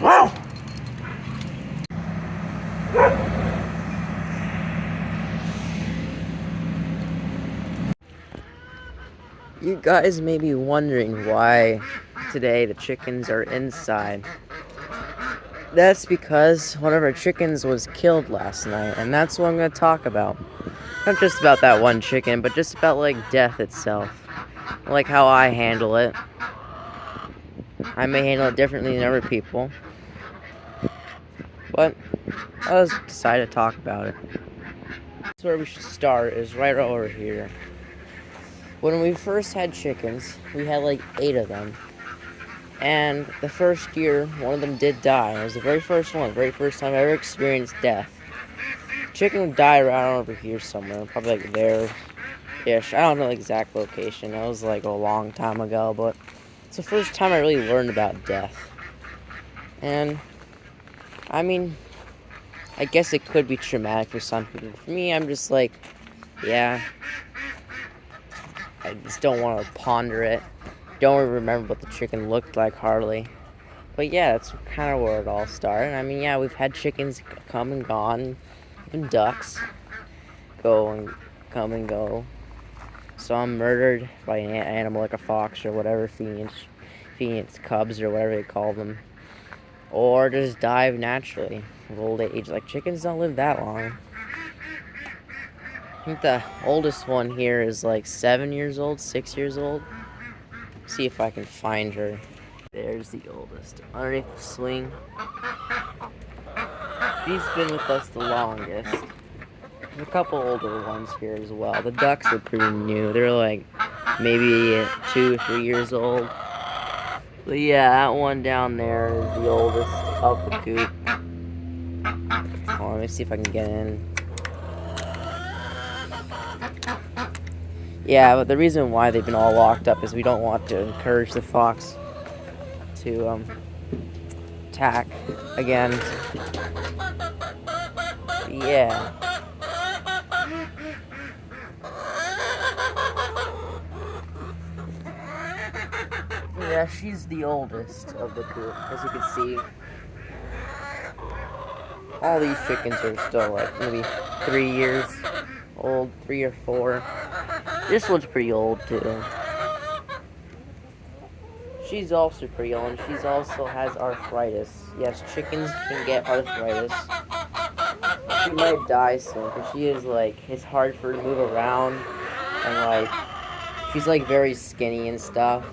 You guys may be wondering why today the chickens are inside. That's because one of our chickens was killed last night, and that's what I'm going to talk about. Not just about that one chicken, but just about, like, death itself. Like how I handle it. I may handle it differently than other people. But I just decided to talk about it. That's where we should start, is right over here. When we first had chickens, we had like 8 of them. And the first year, one of them did die. It was the very first one, the very first time I ever experienced death. Chicken would die around over here somewhere, probably like there-ish. I don't know the exact location. That was like a long time ago, but it's the first time I really learned about death. And, I mean, I guess it could be traumatic for some people. For me, I'm just like, yeah, I just don't want to ponder it. Don't really remember what the chicken looked like, hardly. But yeah, that's kind of where it all started. I mean, yeah, we've had chickens come and gone, even ducks go and come and go. Some murdered by an animal like a fox or whatever, feeding its cubs or whatever they call them. Or just die naturally of old age. Like, chickens don't live that long. I think the oldest one here is like 7 years old, 6 years old. See if I can find her. There's the oldest. Underneath the swing. She's been with us the longest. There's a couple older ones here as well. The ducks are pretty new. They're like maybe 2 or 3 years old. But yeah, that one down there is the oldest of the coop. Oh, let me see if I can get in. Yeah, but the reason why they've been all locked up is we don't want to encourage the fox to attack again. Yeah. Yeah, she's the oldest of the coop, as you can see. All these chickens are still like maybe 3 years old, 3 or 4. This one's pretty old too. She's also pretty old, and she's also has arthritis. Yes, chickens can get arthritis. She might die soon, because she is like, it's hard for her to move around, and like, she's like very skinny and stuff.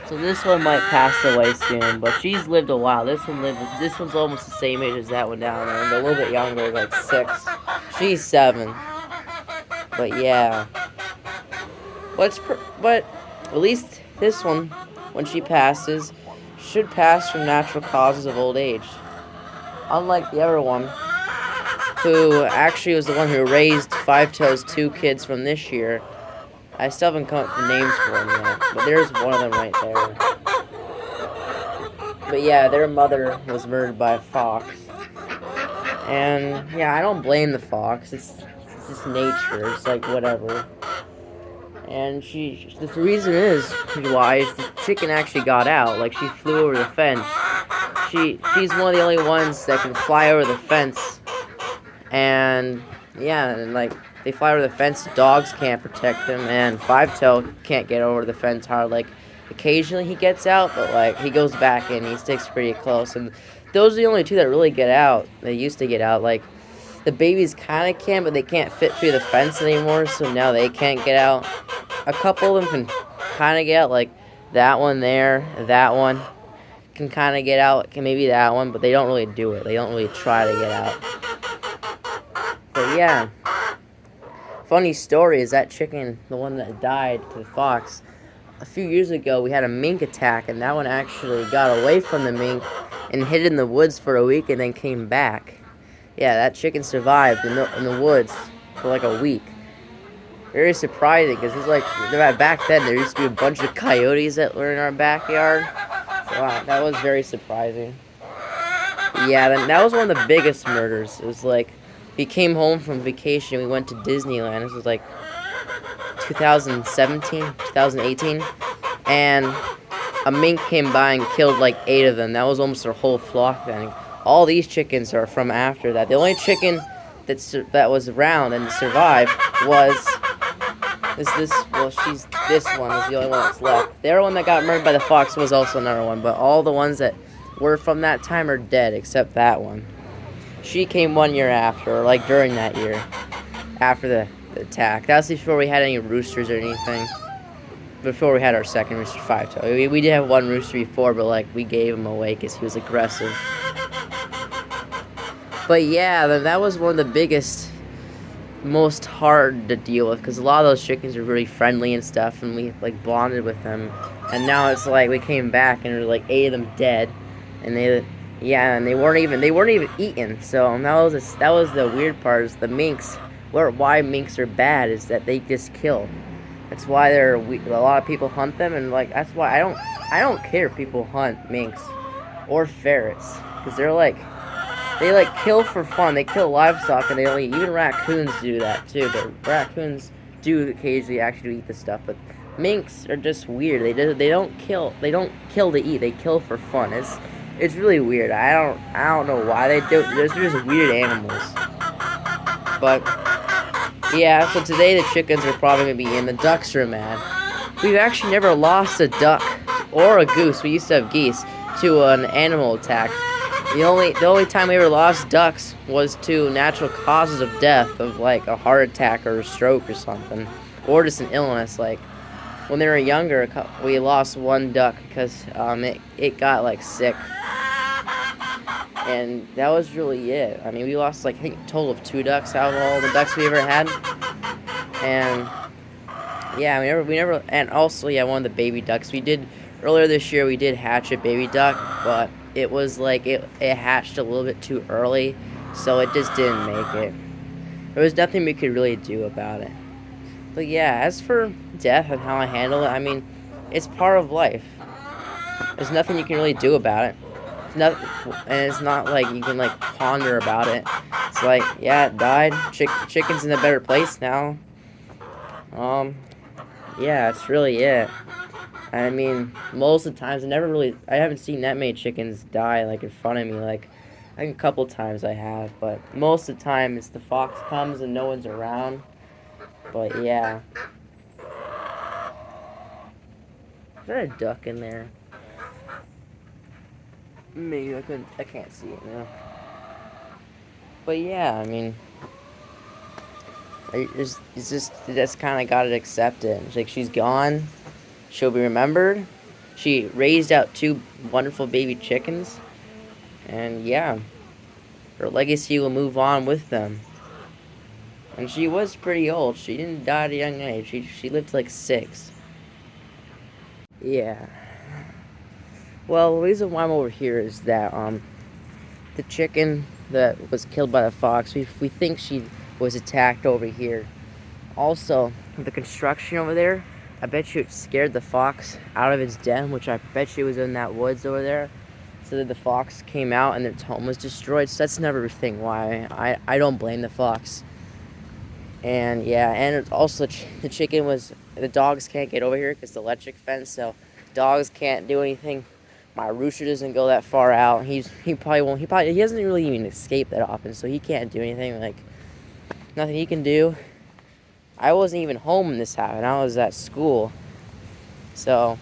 So this one might pass away soon, but she's lived a while. This one's almost the same age as that one down there, and a little bit younger, like 6. She's 7. But yeah. But at least this one, when she passes, should pass from natural causes of old age. Unlike the other one, who actually was the one who raised Five Toes 2 kids from this year. I still haven't come up with names for them yet, but there's one of them right there. But yeah, their mother was murdered by a fox. And yeah, I don't blame the fox. It's just nature. It's like whatever. And the reason is why the chicken actually got out. Like, she flew over the fence. She's one of the only ones that can fly over the fence. And yeah, and like, they fly over the fence, dogs can't protect them, and Five Toe can't get over the fence hard. Like, occasionally he gets out, but like, he goes back in, he sticks pretty close. And those are the only 2 that really get out. They used to get out. Like, the babies kind of can, but they can't fit through the fence anymore, so now they can't get out. A couple of them can kind of get out, like that one there, that one can kind of get out, maybe that one, but they don't really do it. They don't really try to get out. But yeah, funny story is that chicken, the one that died to the fox, a few years ago we had a mink attack, and that one actually got away from the mink and hid in the woods for a week and then came back. Yeah, that chicken survived in the woods for like a week. Very surprising, because it's like, back then there used to be a bunch of coyotes that were in our backyard. So wow, that was very surprising. Yeah, that was one of the biggest murders. It was like, we came home from vacation, we went to Disneyland. This was like 2017, 2018, and a mink came by and killed like 8 of them. That was almost their whole flock then. All these chickens are from after that. The only chicken that was around and survived was this one is the only one that's left. The other one that got murdered by the fox was also another one, but all the ones that were from that time are dead except that one. She came 1 year after, like during that year, after the attack. That was before we had any roosters or anything. Before we had our second rooster, 5-toe. We did have one rooster before, but like we gave him away because he was aggressive. But yeah, that was one of the biggest, most hard to deal with because a lot of those chickens are really friendly and stuff, and we like bonded with them. And now it's like we came back and there were like 8 of them dead, and they weren't even eaten. So that was the weird part. Is the minks. Why minks are bad is that they just kill. That's why a lot of people hunt them, and like that's why I don't care if people hunt minks or ferrets because they kill for fun. They kill livestock, and even raccoons do that too. But raccoons do occasionally actually eat the stuff. But minks are just weird. They don't kill to eat. They kill for fun. It's really weird. I don't know why they do. They're just weird animals. But yeah, so today the chickens are probably gonna be in. The ducks are mad. We've actually never lost a duck or a goose. We used to have geese to an animal attack. The only time we ever lost ducks was to natural causes of death, of like a heart attack or a stroke or something, or just an illness. Like when they were younger, we lost one duck because it got like sick, and that was really it. I mean, we lost like I think a total of 2 ducks out of all the ducks we ever had, and yeah, we never, and also yeah, one of the baby ducks we did earlier this year. We did hatch a baby duck, but it was like it hatched a little bit too early, so it just didn't make it. There was nothing we could really do about it. But yeah, as for death and how I handle it, I mean, it's part of life. There's nothing you can really do about it. It's not like you can like ponder about it. It's like, yeah, it died. Chicken's in a better place now. Yeah, that's really it. I mean, most of the times I haven't seen that many chickens die like in front of me. Like, I think a couple times I have, but most of the time it's the fox comes and no one's around. But yeah. Is there a duck in there? Maybe I can't see it now. But yeah, I mean, that's kind of gotta accept it. It's like she's gone. She'll be remembered. She raised out 2 wonderful baby chickens. And yeah, her legacy will move on with them. And she was pretty old. She didn't die at a young age. She lived like 6. Yeah. Well, the reason why I'm over here is that the chicken that was killed by the fox, we think she was attacked over here. Also, the construction over there, I bet you it scared the fox out of its den, which I bet you was in that woods over there. So that the fox came out and its home was destroyed. So that's another thing why I don't blame the fox. And yeah, and it's also the dogs can't get over here because the electric fence, so dogs can't do anything. My rooster doesn't go that far out. He probably won't. He doesn't really even escape that often, so he can't do anything. Like nothing he can do. I wasn't even home when this happened. I was at school. So,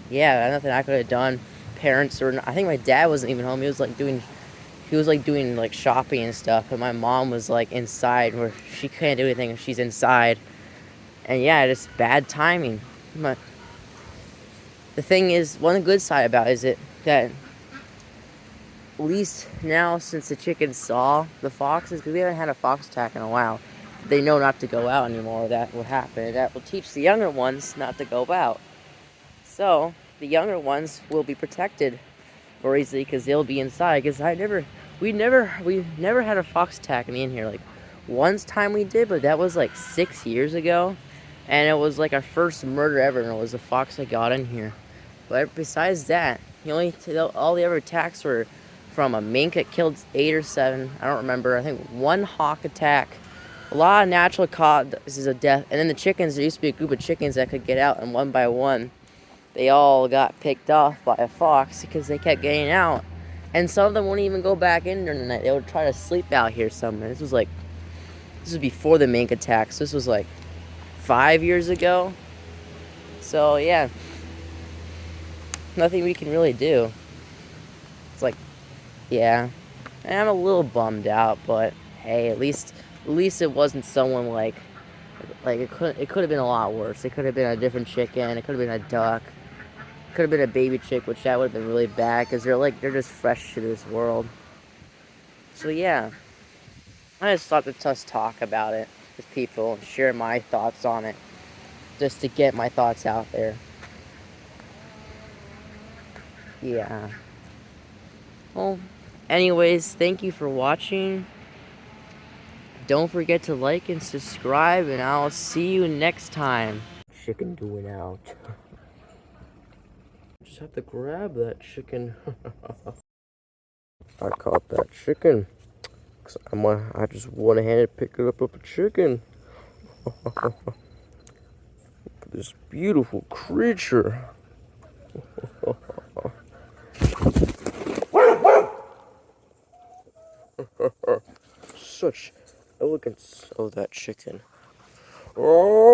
yeah, nothing I could have done. I think my dad wasn't even home. He was doing like shopping and stuff. And my mom was like inside where she can't do anything if she's inside. And yeah, just bad timing. But the thing is, one good side about it is that at least now since the chickens saw the foxes, because we haven't had a fox attack in a while, they know not to go out anymore. That will happen. That will teach the younger ones not to go out. So the younger ones will be protected more easily because they'll be inside. Because we never had a fox attack in here. Like once time we did, but that was like 6 years ago, and it was like our first murder ever, and it was a fox that got in here. But besides that, all the other attacks were from a mink that killed 8 or 7. I don't remember. I think 1 hawk attack. A lot of natural causes of death. And then the chickens, there used to be a group of chickens that could get out, and one by one, they all got picked off by a fox because they kept getting out. And some of them wouldn't even go back in during the night. They would try to sleep out here somewhere. This was before the mink attacks. This was like 5 years ago. So yeah, nothing we can really do. It's like, yeah, and I'm a little bummed out, but hey, at least it wasn't someone like it could have been a lot worse. It could have been a different chicken. It could have been a duck. It could have been a baby chick, which that would have been really bad because they're just fresh to this world. So yeah, I just thought to just talk about it with people and share my thoughts on it, just to get my thoughts out there. Yeah. Well, anyways, thank you for watching. Don't forget to like and subscribe, and I'll see you next time. Chicken doing out. Just have to grab that chicken. I caught that chicken. I just one-handed picked it up a chicken. This beautiful creature. Such elegance of that chicken. Oh!